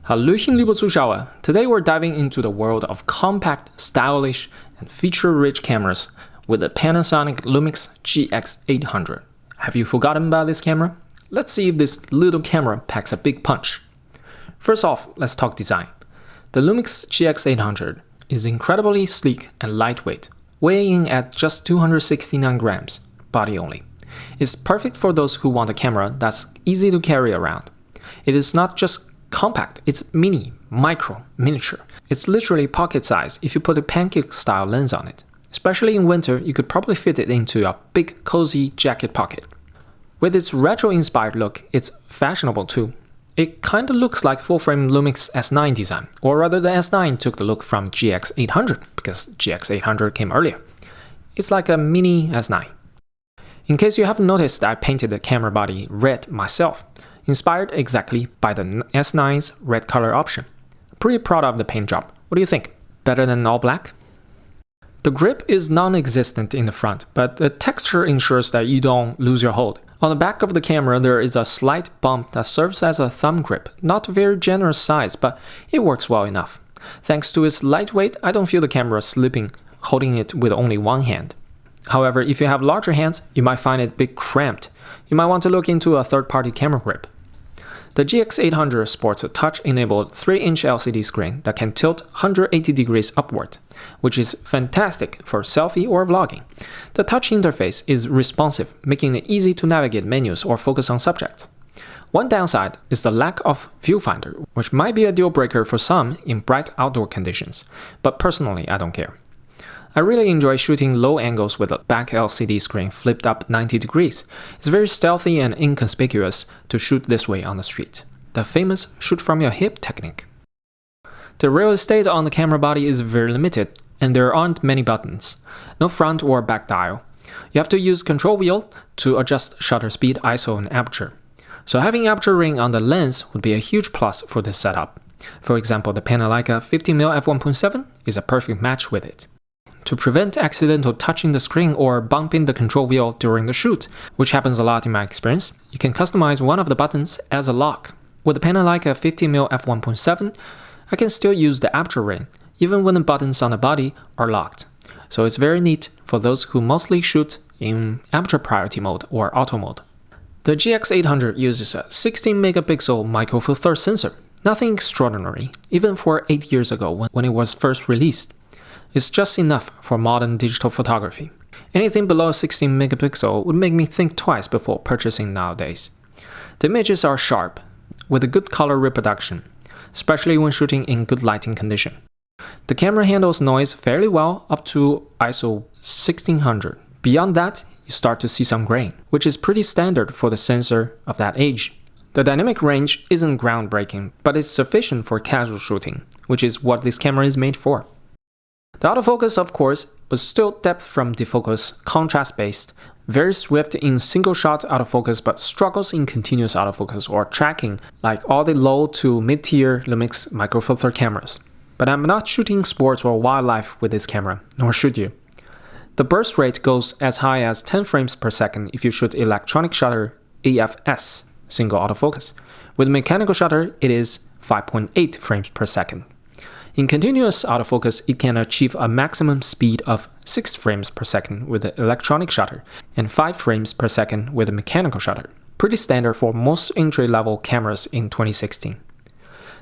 Hallöchen, liebe Zuschauer! Today we're diving into the world of compact, stylish, and feature-rich cameras with the Panasonic Lumix GX800. Have you forgotten about this camera? Let's see if this little camera packs a big punch. First off, let's talk design. The Lumix GX800 is incredibly sleek and lightweight, weighing in at just 269 grams, body only. It's perfect for those who want a camera that's easy to carry around. It is not just compact, it's mini, micro, miniature. It's literally pocket size if you put a pancake-style lens on it. Especially in winter, you could probably fit it into a big, cozy jacket pocket. With its retro-inspired look, it's fashionable too. It kinda looks like full-frame Lumix S9 design, or rather the S9 took the look from GX800 because GX800 came earlier. It's like a mini S9. In case you haven't noticed, I painted the camera body red myself, inspired exactly by the S9's red color option. Pretty proud of the paint job. What do you think? Better than all black? The grip is non-existent in the front, but the texture ensures that you don't lose your hold. On the back of the camera, there is a slight bump that serves as a thumb grip. Not a very generous size, but it works well enough. Thanks to its lightweight, I don't feel the camera slipping, holding it with only one hand. However, if you have larger hands, you might find it a bit cramped. You might want to look into a third-party camera grip. The GX800 sports a touch-enabled 3-inch LCD screen that can tilt 180 degrees upward, which is fantastic for selfie or vlogging. The touch interface is responsive, making it easy to navigate menus or focus on subjects. One downside is the lack of viewfinder, which might be a deal breaker for some in bright outdoor conditions, but personally I don't care. I really enjoy shooting low angles with a back LCD screen flipped up 90 degrees. It's very stealthy and inconspicuous to shoot this way on the street. The famous shoot from your hip technique. The real estate on the camera body is very limited, and there aren't many buttons. No front or back dial. You have to use control wheel to adjust shutter speed, ISO, and aperture. So having aperture ring on the lens would be a huge plus for this setup. For example, the Panasonic 50mm f1.7 is a perfect match with it. To prevent accidental touching the screen or bumping the control wheel during the shoot, which happens a lot in my experience, you can customize one of the buttons as a lock. With the Panasonic 50mm f1.7, I can still use the aperture ring, even when the buttons on the body are locked. So it's very neat for those who mostly shoot in aperture priority mode or auto mode. The GX800 uses a 16 megapixel micro four thirds sensor. Nothing extraordinary, even for 8 years ago when it was first released. It's just enough for modern digital photography. Anything below 16 megapixel would make me think twice before purchasing nowadays. The images are sharp, with a good color reproduction, especially when shooting in good lighting condition. The camera handles noise fairly well up to ISO 1600. Beyond that, you start to see some grain, which is pretty standard for the sensor of that age. The dynamic range isn't groundbreaking, but it's sufficient for casual shooting, which is what this camera is made for. The autofocus, of course, was still depth from defocus, contrast-based, very swift in single-shot autofocus but struggles in continuous autofocus or tracking like all the low to mid-tier Lumix micro four thirds cameras. But I'm not shooting sports or wildlife with this camera, nor should you. The burst rate goes as high as 10 frames per second if you shoot electronic shutter AFS, single autofocus. With mechanical shutter, it is 5.8 frames per second. In continuous autofocus, it can achieve a maximum speed of 6 frames per second with the electronic shutter and 5 frames per second with a mechanical shutter. Pretty standard for most entry-level cameras in 2016.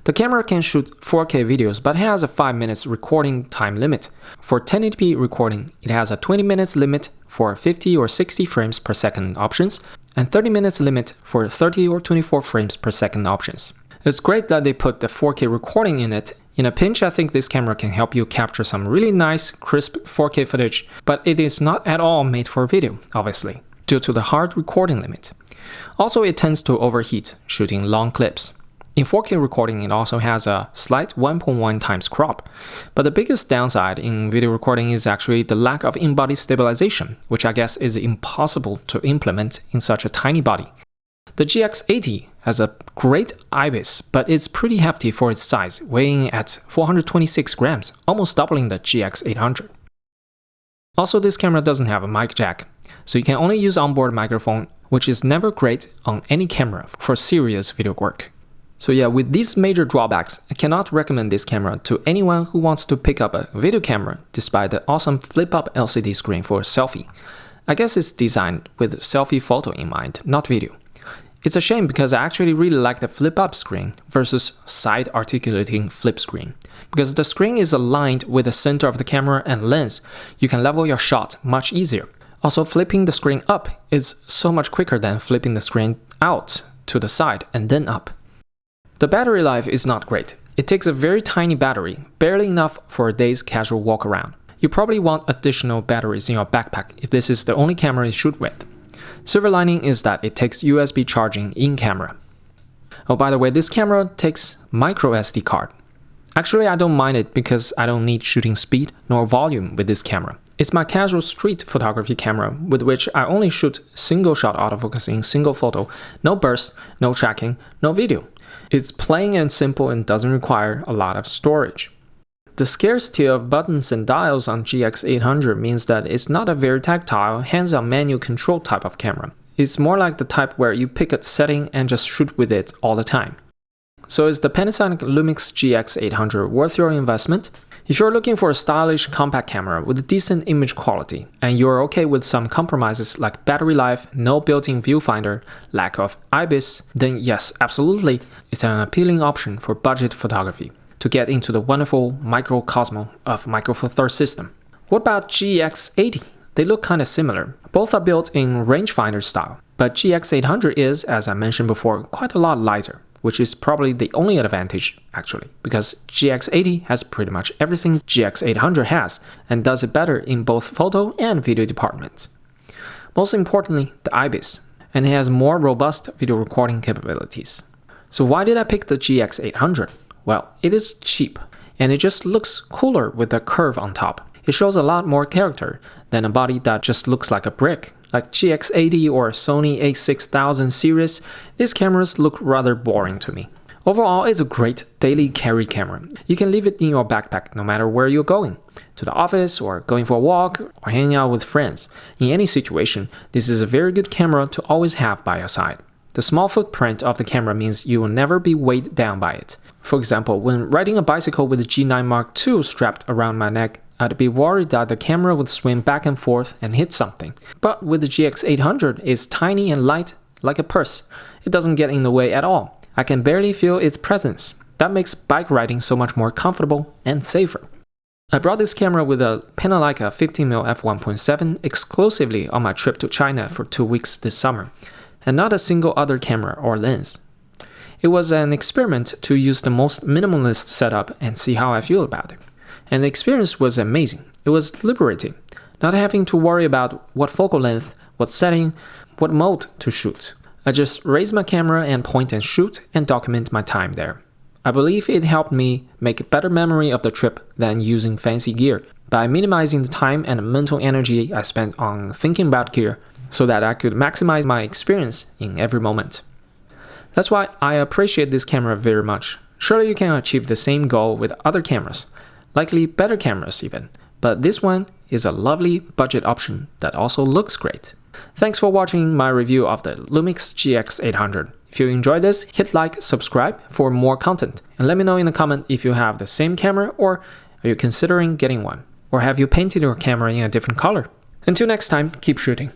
The camera can shoot 4K videos but has a 5 minutes recording time limit. For 1080p recording, it has a 20 minutes limit for 50 or 60 frames per second options and 30 minutes limit for 30 or 24 frames per second options. It's great that they put the 4K recording in it. In a pinch, I think this camera can help you capture some really nice, crisp 4K footage, but it is not at all made for video, obviously, due to the hard recording limit. Also, it tends to overheat shooting long clips. In 4K recording, it also has a slight 1.1 times crop, but the biggest downside in video recording is actually the lack of in-body stabilization, which I guess is impossible to implement in such a tiny body. The GX80 has a great IBIS, but it's pretty hefty for its size, weighing at 426 grams, almost doubling the GX800. Also, this camera doesn't have a mic jack, so you can only use onboard microphone, which is never great on any camera for serious video work. So yeah, with these major drawbacks, I cannot recommend this camera to anyone who wants to pick up a video camera despite the awesome flip-up LCD screen for selfie. I guess it's designed with selfie photo in mind, not video. It's a shame because I actually really like the flip-up screen versus side articulating flip screen. Because the screen is aligned with the center of the camera and lens, you can level your shot much easier. Also, flipping the screen up is so much quicker than flipping the screen out to the side and then up. The battery life is not great. It takes a very tiny battery, barely enough for a day's casual walk around. You probably want additional batteries in your backpack if this is the only camera you shoot with. Silver lining is that it takes USB charging in camera. Oh, by the way, this camera takes micro SD card. Actually, I don't mind it because I don't need shooting speed nor volume with this camera. It's my casual street photography camera with which I only shoot single shot autofocusing, single photo, no burst, no tracking, no video. It's plain and simple and doesn't require a lot of storage. The scarcity of buttons and dials on GX800 means that it's not a very tactile, hands-on manual control type of camera. It's more like the type where you pick a setting and just shoot with it all the time. So is the Panasonic Lumix GX800 worth your investment? If you're looking for a stylish compact camera with decent image quality, and you're okay with some compromises like battery life, no built-in viewfinder, lack of IBIS, then yes, absolutely, it's an appealing option for budget photography to get into the wonderful microcosm of Micro Four Thirds system. What about GX80? They look kind of similar. Both are built in rangefinder style, but GX800 is, as I mentioned before, quite a lot lighter, which is probably the only advantage actually, because GX80 has pretty much everything GX800 has and does it better in both photo and video departments. Most importantly, the IBIS, and it has more robust video recording capabilities. So why did I pick the GX800? Well, it is cheap, and it just looks cooler with the curve on top. It shows a lot more character than a body that just looks like a brick. Like GX80 or Sony a6000 series, these cameras look rather boring to me. Overall, it's a great daily carry camera. You can leave it in your backpack no matter where you're going, to the office or going for a walk or hanging out with friends. In any situation, this is a very good camera to always have by your side. The small footprint of the camera means you will never be weighed down by it. For example, when riding a bicycle with the G9 Mark II strapped around my neck, I'd be worried that the camera would swing back and forth and hit something. But with the GX800, it's tiny and light like a purse. It doesn't get in the way at all. I can barely feel its presence. That makes bike riding so much more comfortable and safer. I brought this camera with a Panasonic 15mm f1.7 exclusively on my trip to China for 2 weeks this summer, and not a single other camera or lens. It was an experiment to use the most minimalist setup and see how I feel about it. And the experience was amazing. It was liberating, not having to worry about what focal length, what setting, what mode to shoot. I just raise my camera and point and shoot and document my time there. I believe it helped me make a better memory of the trip than using fancy gear by minimizing the time and mental energy I spent on thinking about gear so that I could maximize my experience in every moment. That's why I appreciate this camera very much. Surely you can achieve the same goal with other cameras, likely better cameras even, but this one is a lovely budget option that also looks great. Thanks for watching my review of the Lumix GX800. If you enjoyed this, hit like, subscribe for more content, and let me know in the comment if you have the same camera or are you considering getting one, or have you painted your camera in a different color. Until next time, keep shooting.